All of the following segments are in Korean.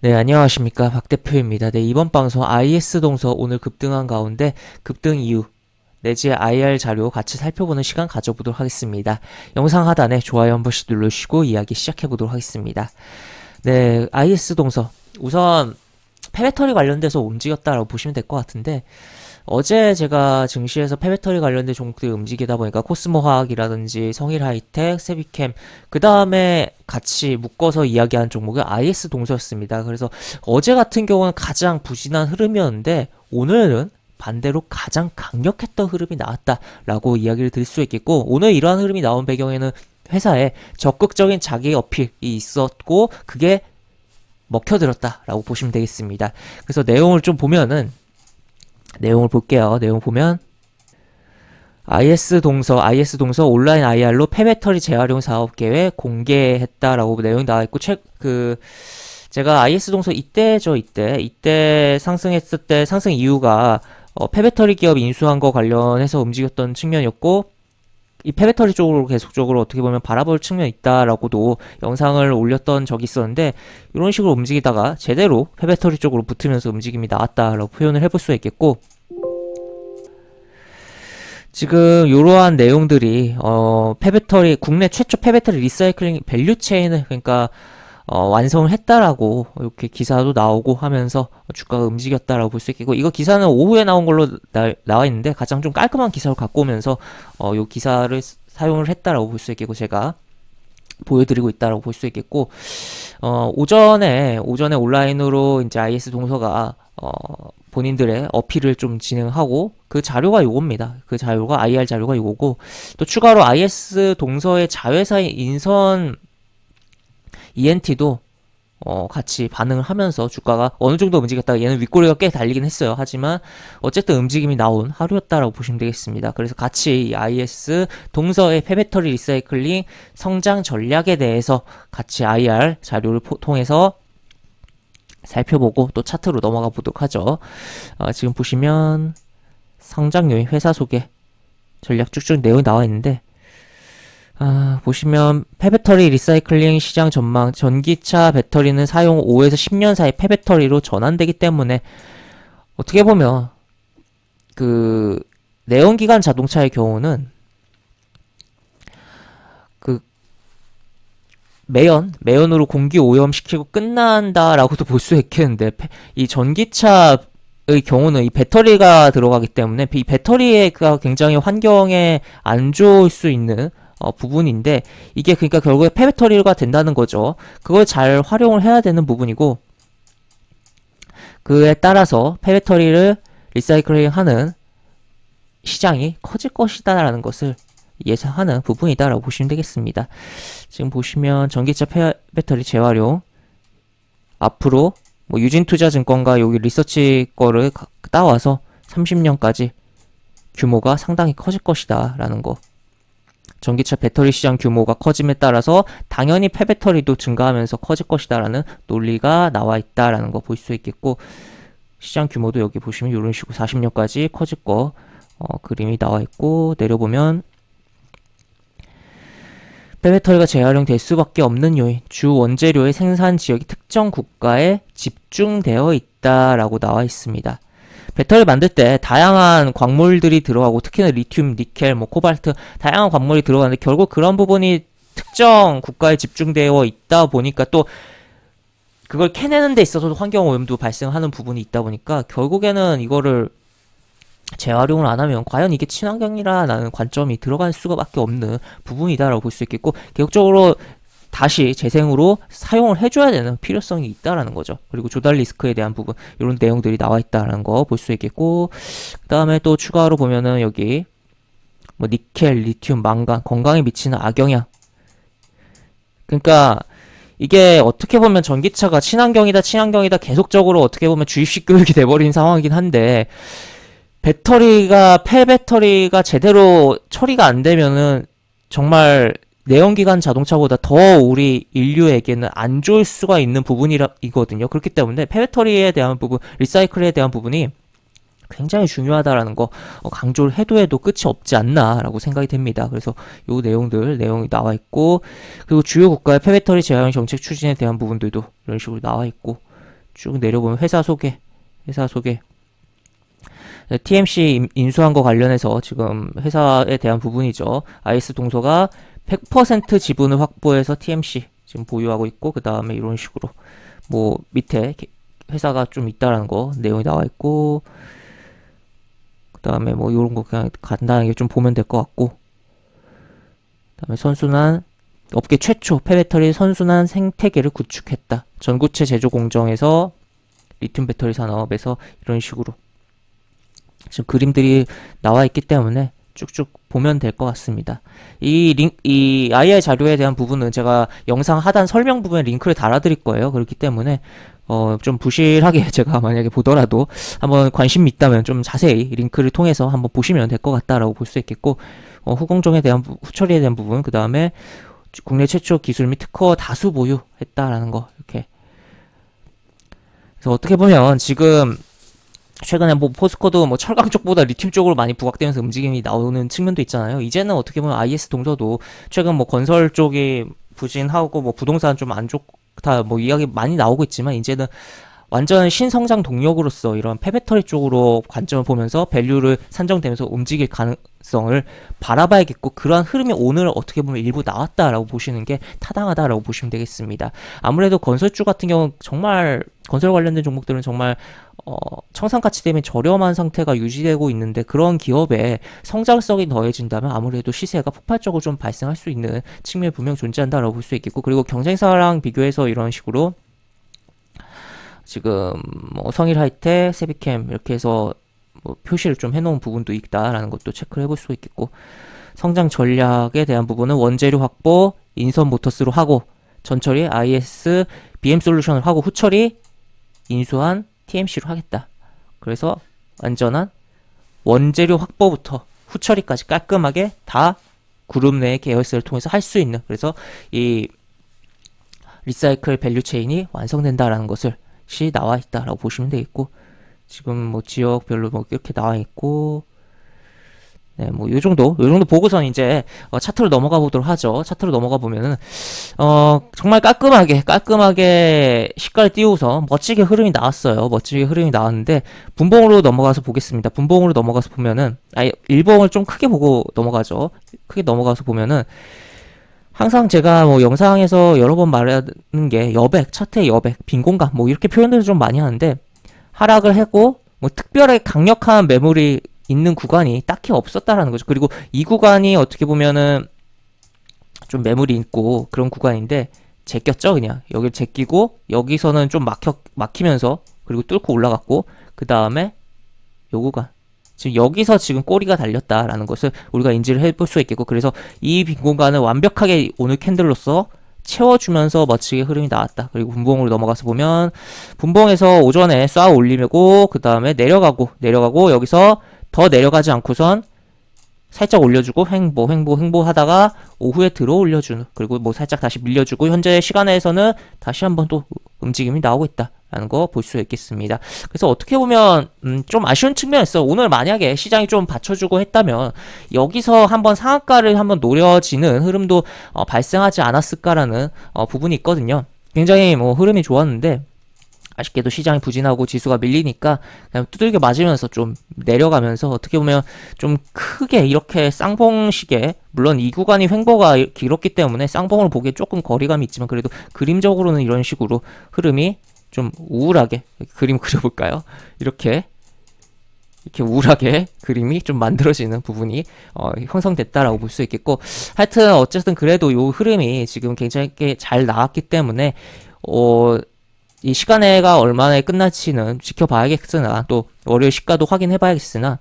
네, 안녕하십니까. 박 대표입니다. 네, 이번 방송 IS 동서 오늘 급등한 가운데 급등 이유 내지 IR 자료 같이 살펴보는 시간 가져보도록 하겠습니다. 영상 하단에 좋아요 한 번씩 눌러주시고 이야기 시작해보도록 하겠습니다. 네, IS 동서. 우선 폐배터리 관련돼서 움직였다라고 보시면 될 것 같은데, 어제 제가 증시에서 폐배터리 관련된 종목들이 움직이다 보니까 코스모화학이라든지 성일하이텍, 세비캠, 그 다음에 같이 묶어서 이야기한 종목이 IS 동서였습니다. 그래서 어제 같은 경우는 가장 부진한 흐름이었는데 오늘은 반대로 가장 강력했던 흐름이 나왔다라고 이야기를 드릴 수 있겠고, 오늘 이러한 흐름이 나온 배경에는 회사에 적극적인 자기 어필이 있었고 그게 먹혀들었다라고 보시면 되겠습니다. 그래서 내용을 좀 보면은 내용을 볼게요. 내용 보면 IS 동서 온라인 IR로 폐배터리 재활용 사업 계획 공개했다라고 내용이 나와 있고, 제가 IS 동서 이때 상승했을 때 상승 이유가 폐배터리 기업 인수한 거 관련해서 움직였던 측면이었고, 이 폐배터리 쪽으로 계속적으로 어떻게 보면 바라볼 측면이 있다라고도 영상을 올렸던 적이 있었는데, 이런 식으로 움직이다가 제대로 폐배터리 쪽으로 붙으면서 움직임이 나왔다라고 표현을 해볼 수 있겠고, 지금 이러한 내용들이 폐배터리 국내 최초 폐배터리 리사이클링 밸류 체인을 그러니까 완성을 했다라고 이렇게 기사도 나오고 하면서 주가가 움직였다라고 볼 수 있겠고, 이거 기사는 오후에 나온 걸로 나와 있는데 가장 좀 깔끔한 기사를 갖고 오면서 요 기사를 사용을 했다라고 볼 수 있겠고, 제가 보여드리고 있다라고 볼 수 있겠고, 오전에 온라인으로 이제 IS 동서가 본인들의 어필을 좀 진행하고, 그 자료가 요겁니다. 그 자료가 IR 자료가 요거고, 또 추가로 IS 동서의 자회사인 인선 ENT도 같이 반응을 하면서 주가가 어느 정도 움직였다가 얘는 윗꼬리가 꽤 달리긴 했어요. 하지만 어쨌든 움직임이 나온 하루였다라고 보시면 되겠습니다. 그래서 같이 이 IS 동서의 폐배터리 리사이클링 성장 전략에 대해서 같이 IR 자료를 통해서 살펴보고 또 차트로 넘어가 보도록 하죠. 지금 보시면 성장 요인 회사 소개 전략 쭉쭉 내용이 나와 있는데, 보시면 폐배터리 리사이클링 시장 전망, 전기차 배터리는 사용 5에서 10년 사이 폐배터리로 전환되기 때문에 어떻게 보면 그 내연기관 자동차의 경우는 그 매연으로 공기 오염시키고 끝난다라고도 볼 수 있겠는데, 이 전기차의 경우는 이 배터리가 들어가기 때문에 이 배터리가 굉장히 환경에 안 좋을 수 있는 부분인데, 이게 그러니까 결국에 폐배터리가 된다는 거죠. 그걸 잘 활용을 해야 되는 부분이고, 그에 따라서 폐배터리를 리사이클링하는 시장이 커질 것이다라는 것을 예상하는 부분이다라고 보시면 되겠습니다. 지금 보시면 전기차 폐배터리 재활용 앞으로 뭐 유진투자증권과 여기 리서치 거를 따와서 30년까지 규모가 상당히 커질 것이다라는 거. 전기차 배터리 시장 규모가 커짐에 따라서 당연히 폐배터리도 증가하면서 커질 것이다라는 논리가 나와 있다라는 거 볼 수 있겠고, 시장 규모도 여기 보시면 이런 식으로 40년까지 커질 거 그림이 나와 있고, 내려보면 폐배터리가 재활용될 수밖에 없는 요인, 주 원재료의 생산 지역이 특정 국가에 집중되어 있다라고 나와 있습니다. 배터리 만들 때 다양한 광물들이 들어가고, 특히나 리튬, 니켈, 뭐 코발트 다양한 광물이 들어가는데, 결국 그런 부분이 특정 국가에 집중되어 있다 보니까 또 그걸 캐내는 데 있어서도 환경 오염도 발생하는 부분이 있다 보니까 결국에는 이거를 재활용을 안 하면 과연 이게 친환경이라는 관점이 들어갈 수밖에 없는 부분이다라고 볼 수 있겠고, 계속적으로 다시 재생으로 사용을 해줘야 되는 필요성이 있다라는 거죠. 그리고 조달 리스크에 대한 부분, 이런 내용들이 나와 있다라는 거 볼 수 있겠고, 그 다음에 또 추가로 보면은 여기 뭐 니켈, 리튬, 망간, 건강에 미치는 악영향. 그러니까 이게 어떻게 보면 전기차가 친환경이다 계속적으로 어떻게 보면 주입식 교육이 돼버린 상황이긴 한데, 폐배터리가 제대로 처리가 안 되면은 정말 내연기관 자동차보다 더 우리 인류에게는 안 좋을 수가 있는 부분이거든요. 그렇기 때문에 폐배터리에 대한 부분, 리사이클에 대한 부분이 굉장히 중요하다라는 거 강조를 해도 끝이 없지 않나라고 생각이 됩니다. 그래서 요 내용이 나와 있고, 그리고 주요 국가의 폐배터리 재활용 정책 추진에 대한 부분들도 이런 식으로 나와 있고, 쭉 내려보면 회사 소개. TMC 인수한 거 관련해서 지금 회사에 대한 부분이죠. IS 동서가 100% 지분을 확보해서 TMC 지금 보유하고 있고, 그 다음에 이런 식으로 뭐 밑에 회사가 좀 있다라는 거 내용이 나와 있고, 그 다음에 뭐 이런 거 그냥 간단하게 좀 보면 될 것 같고, 그 다음에 선순환 업계 최초 폐배터리 선순환 생태계를 구축했다. 전구체 제조 공정에서 리튬 배터리 산업에서 이런 식으로 지금 그림들이 나와 있기 때문에 쭉쭉 보면 될 것 같습니다. 이 IR 자료에 대한 부분은 제가 영상 하단 설명 부분에 링크를 달아드릴 거예요. 그렇기 때문에 좀 부실하게 제가 만약에 보더라도 한번 관심 있다면 좀 자세히 링크를 통해서 한번 보시면 될 것 같다라고 볼 수 있겠고, 후처리에 대한 부분, 그 다음에 국내 최초 기술 및 특허 다수 보유했다라는 거, 이렇게. 그래서 어떻게 보면 지금 최근에 뭐 포스코도 뭐 철강 쪽보다 리튬 쪽으로 많이 부각되면서 움직임이 나오는 측면도 있잖아요. 이제는 어떻게 보면 IS 동서도 최근 뭐 건설 쪽이 부진하고 뭐 부동산 좀 안 좋다 뭐 이야기 많이 나오고 있지만, 이제는 완전 신성장 동력으로서 이런 폐배터리 쪽으로 관점을 보면서 밸류를 산정되면서 움직일 가능성을 바라봐야겠고, 그러한 흐름이 오늘 어떻게 보면 일부 나왔다라고 보시는 게 타당하다라고 보시면 되겠습니다. 아무래도 건설주 같은 경우 정말 건설 관련된 종목들은 정말 청산가치 때문에 저렴한 상태가 유지되고 있는데, 그런 기업에 성장성이 더해진다면 아무래도 시세가 폭발적으로 좀 발생할 수 있는 측면이 분명 존재한다라고 볼 수 있겠고, 그리고 경쟁사랑 비교해서 이런 식으로 지금 뭐 성일하이텍, 세비캠 이렇게 해서 뭐 표시를 좀 해놓은 부분도 있다라는 것도 체크를 해볼 수 있겠고, 성장 전략에 대한 부분은 원재료 확보 인선 모터스로 하고, 전처리 IS BM 솔루션을 하고, 후처리 인수한 TMC로 하겠다. 그래서 완전한 원재료 확보부터 후처리까지 깔끔하게 다 그룹 내의 계열사를 통해서 할 수 있는, 그래서 이 리사이클 밸류 체인이 완성된다라는 것을 나와 있다라고 보시면 되겠고, 지금 뭐 지역별로 뭐 이렇게 나와 있고, 네, 뭐 요 정도 보고선 이제 차트로 넘어가 보도록 하죠. 차트로 넘어가 보면은 정말 깔끔하게 시가를 띄우서 멋지게 흐름이 나왔어요. 멋지게 흐름이 나왔는데, 분봉으로 넘어가서 보겠습니다. 분봉으로 넘어가서 보면은 일봉을 좀 크게 보고 넘어가죠. 크게 넘어가서 보면은 항상 제가 뭐 영상에서 여러 번 말하는 게 여백, 차트의 여백, 빈 공간 뭐 이렇게 표현들을 좀 많이 하는데, 하락을 하고 뭐 특별하게 강력한 매물이 있는 구간이 딱히 없었다라는 거죠. 그리고 이 구간이 어떻게 보면은 좀 매물이 있고 그런 구간인데 제꼈죠. 그냥 여기를 제끼고 여기서는 좀 막히면서 그리고 뚫고 올라갔고, 그 다음에 요 구간 지금 여기서 지금 꼬리가 달렸다라는 것을 우리가 인지를 해볼 수 있겠고, 그래서 이 빈 공간을 완벽하게 오늘 캔들로서 채워주면서 멋지게 흐름이 나왔다. 그리고 분봉으로 넘어가서 보면 분봉에서 오전에 쏴 올리고, 그 다음에 내려가고 여기서 더 내려가지 않고선 살짝 올려주고 횡보 하다가 오후에 들어 올려주는, 그리고 뭐 살짝 다시 밀려주고, 현재 시간에서는 다시 한번 또 움직임이 나오고 있다라는 거 볼 수 있겠습니다. 그래서 어떻게 보면 좀 아쉬운 측면이 있어요. 오늘 만약에 시장이 좀 받쳐주고 했다면 여기서 한번 상한가를 한번 노려지는 흐름도 발생하지 않았을까라는 부분이 있거든요. 굉장히 뭐 흐름이 좋았는데, 아쉽게도 시장이 부진하고 지수가 밀리니까 그냥 두들겨 맞으면서 좀 내려가면서, 어떻게 보면 좀 크게 이렇게 쌍봉식의, 물론 이 구간이 횡보가 길었기 때문에 쌍봉을 보기에 조금 거리감이 있지만, 그래도 그림적으로는 이런 식으로 흐름이 좀 우울하게, 그림 그려볼까요? 이렇게 우울하게 그림이 좀 만들어지는 부분이 형성됐다라고 볼 수 있겠고, 하여튼 어쨌든 그래도 요 흐름이 지금 굉장히 잘 나왔기 때문에 이 시간에가 얼마나 끝날지는 지켜봐야겠으나, 또 월요일 시가도 확인해봐야겠으나,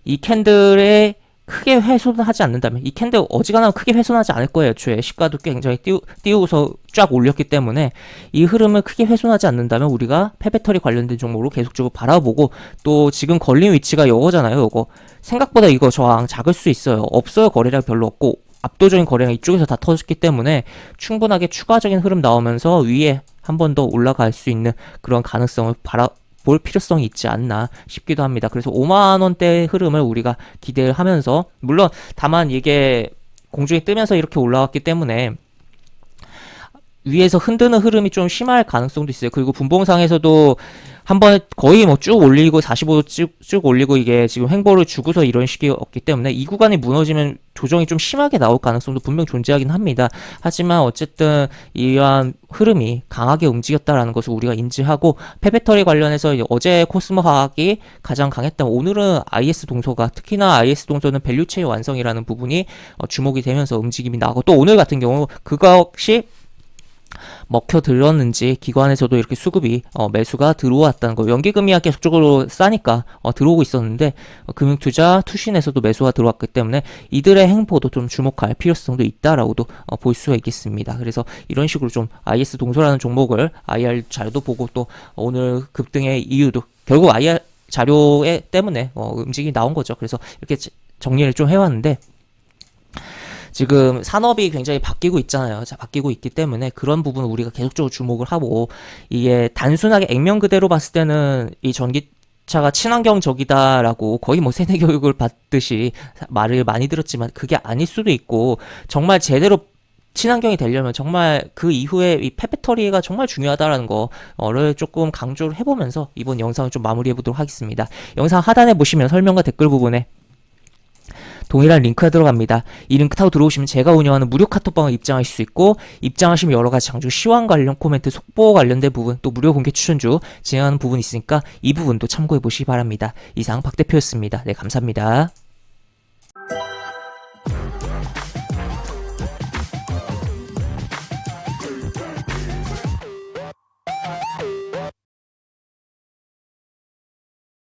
이 캔들에 크게 훼손하지 않는다면, 이 캔들 어지간하면 크게 훼손하지 않을 거예요. 애초에 시가도 굉장히 띄우고서 쫙 올렸기 때문에 이 흐름을 크게 훼손하지 않는다면 우리가 폐배터리 관련된 종목으로 계속적으로 바라보고, 또 지금 걸린 위치가 요거잖아요. 요거 생각보다 이거 저항 작을 수 있어요. 없어요. 거래량 별로 없고 압도적인 거래량 이쪽에서 다 터졌기 때문에 충분하게 추가적인 흐름 나오면서 위에 한 번 더 올라갈 수 있는 그런 가능성을 볼 필요성이 있지 않나 싶기도 합니다. 그래서 5만원대 흐름을 우리가 기대를 하면서, 물론 다만 이게 공중에 뜨면서 이렇게 올라왔기 때문에 위에서 흔드는 흐름이 좀 심할 가능성도 있어요. 그리고 분봉상에서도 한번 거의 뭐 쭉 올리고 45도 쭉 올리고 이게 지금 횡보를 주고서 이런 식이었기 때문에 이 구간이 무너지면 조정이 좀 심하게 나올 가능성도 분명 존재하긴 합니다. 하지만 어쨌든 이러한 흐름이 강하게 움직였다라는 것을 우리가 인지하고 폐배터리 관련해서 어제 코스모 화학이 가장 강했다면 오늘은 IS 동소가 특히나 IS 동소는 밸류체인 완성이라는 부분이 주목이 되면서 움직임이 나고 또 오늘 같은 경우 그것이 먹혀들었는지 기관에서도 이렇게 수급이 매수가 들어왔다는 거. 연기금이야 계속적으로 싸니까 들어오고 있었는데 금융투자 투신에서도 매수가 들어왔기 때문에 이들의 행보도 좀 주목할 필요성도 있다라고도 볼 수가 있겠습니다. 그래서 이런 식으로 좀 IS 동소라는 종목을 IR 자료도 보고 또 오늘 급등의 이유도 결국 IR 자료에 때문에 움직임이 나온 거죠. 그래서 이렇게 정리를 좀 해왔는데 지금 산업이 굉장히 바뀌고 있잖아요. 자, 바뀌고 있기 때문에 그런 부분을 우리가 계속적으로 주목을 하고 이게 단순하게 액면 그대로 봤을 때는 이 전기차가 친환경적이다라고 거의 뭐 세대 교육을 받듯이 말을 많이 들었지만 그게 아닐 수도 있고 정말 제대로 친환경이 되려면 정말 그 이후에 이 폐배터리가 정말 중요하다라는 거를 조금 강조를 해보면서 이번 영상을 좀 마무리해 보도록 하겠습니다. 영상 하단에 보시면 설명과 댓글 부분에 동일한 링크가 들어갑니다. 이 링크 타고 들어오시면 제가 운영하는 무료 카톡방을 입장하실 수 있고 입장하시면 여러가지 장중 시황 관련 코멘트 속보 관련된 부분 또 무료 공개 추천주 진행하는 부분이 있으니까 이 부분도 참고해 보시기 바랍니다. 이상 박 대표였습니다. 네, 감사합니다.